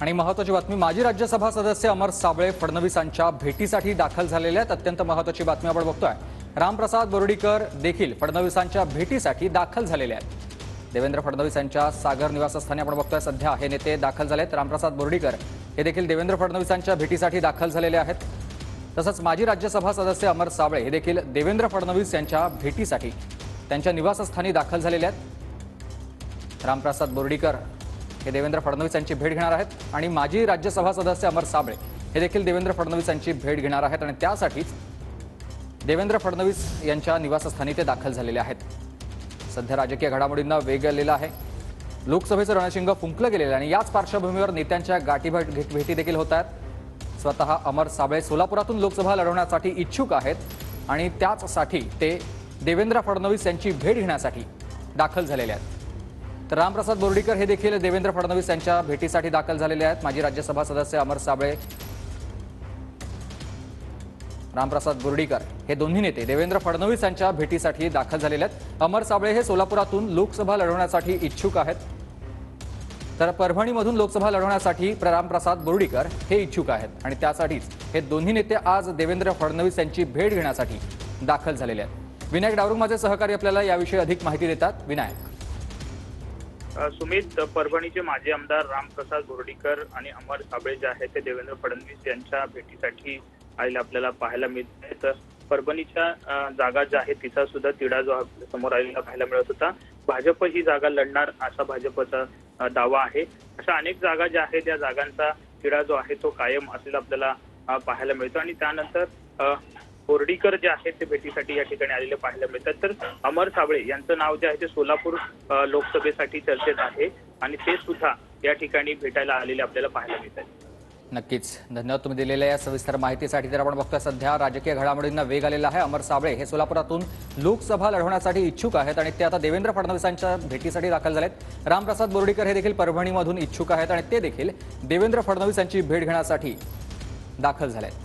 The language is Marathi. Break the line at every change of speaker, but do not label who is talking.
आणि महत्त्वाची बातमी, माजी राज्यसभा सदस्य अमर साबळे फडणवीसांच्या भेटीसाठी दाखल झालेले आहेत। अत्यंत महत्त्वाची बातमी आपण बघतोय। रामप्रसाद बोर्डीकर देखील फडणवीसांच्या भेटीसाठी दाखल झालेले आहेत। देवेंद्र फडणवीस यांच्या सागर निवासस्थानी आपण बघतोय सध्या हे नेते दाखल झालेत। रामप्रसाद बोर्डीकर हे देखील देवेंद्र फडणवीसांच्या भेटीसाठी दाखल झालेले आहेत। तसंच माजी राज्यसभा सदस्य अमर साबळे हे देखील देवेंद्र फडणवीस यांच्या भेटीसाठी त्यांच्या निवासस्थानी दाखल झालेले आहेत। रामप्रसाद बोर्डीकर हे देवेंद्र फडणवीस यांची भेट घेणार आहेत आणि माजी राज्यसभा सदस्य अमर साबळे हे देखील देवेंद्र फडणवीस यांची भेट घेणार आहेत आणि त्यासाठीच देवेंद्र फडणवीस यांच्या निवासस्थानी ते दाखल झालेले आहेत। सध्या राजकीय घडामोडींना वेग आलेला आहे। लोकसभेचं रणशिंग फुंकलं गेलेलं आणि याच पार्श्वभूमीवर नेत्यांच्या भेटी देखील होत आहेत। स्वतः अमर साबळे सोलापुरातून लोकसभा लढवण्यासाठी इच्छुक आहेत आणि त्याचसाठी ते देवेंद्र फडणवीस यांची भेट घेण्यासाठी दाखल झालेले आहेत। तर रामप्रसाद बोर्डीकर हे देखील देवेंद्र फडणवीस यांच्या भेटीसाठी दाखल झालेले आहेत। माजी राज्यसभा सदस्य अमर साबळे, रामप्रसाद बोर्डीकर हे दोन्ही नेते देवेंद्र फडणवीस यांच्या भेटीसाठी दाखल झालेले आहेत। अमर साबळे हे सोलापुरातून लोकसभा लढवण्यासाठी इच्छुक आहेत, तर परभणीमधून लोकसभा लढवण्यासाठी रामप्रसाद बोर्डीकर हे इच्छुक आहेत आणि त्यासाठीच हे दोन्ही नेते आज देवेंद्र फडणवीस यांची भेट घेण्यासाठी दाखल झालेले आहेत। विनायक डावरुंग माझे सहकारी आपल्याला याविषयी अधिक माहिती देतात। विनायक।
सुमित, परभणीचे माजी आमदार रामप्रसाद बोर्डीकर आणि अमर साबळे जे आहेत ते देवेंद्र फडणवीस यांच्या भेटीसाठी आलेले आपल्याला पाहायला मिळत आहेत। परभणीच्या जागा ज्या आहेत तिचा सुद्धा तिढा जो समोर आलेला पाहायला मिळत होता। भाजप ही जागा लढणार असा भाजपचा दावा आहे। अशा अनेक जागा ज्या आहेत त्या जागांचा तिढा जो आहे तो कायम असलेला आपल्याला पाहायला मिळतो आणि त्यानंतर बोर्डीकर जे आहेत ते भेटीसाठी या ठिकाणी आलेले पाहायला मिळतात। तर अमर साबळे यांचं नाव जे आहे ते सोलापूर लोकसभेसाठी चर्चेत आहे आणि ते सुद्धा या ठिकाणी भेटायला आलेले आपल्याला पाहायला मिळतात।
नक्कीच, धन्यवाद तुम्ही दिलेल्या या सविस्तर माहितीसाठी। तर आपण बघतोय सध्या राजकीय घडामोडींना वेग आलेला आहे। अमर साबळे हे सोलापुरातून लोकसभा लढवण्यासाठी इच्छुक आहेत आणि ते आता देवेंद्र फडणवीसांच्या भेटीसाठी दाखल झालेत। रामप्रसाद बोर्डीकर हे देखील परभणीमधून इच्छुक आहेत आणि ते देखील देवेंद्र फडणवीस यांची भेट घेण्यासाठी दाखल झालेत।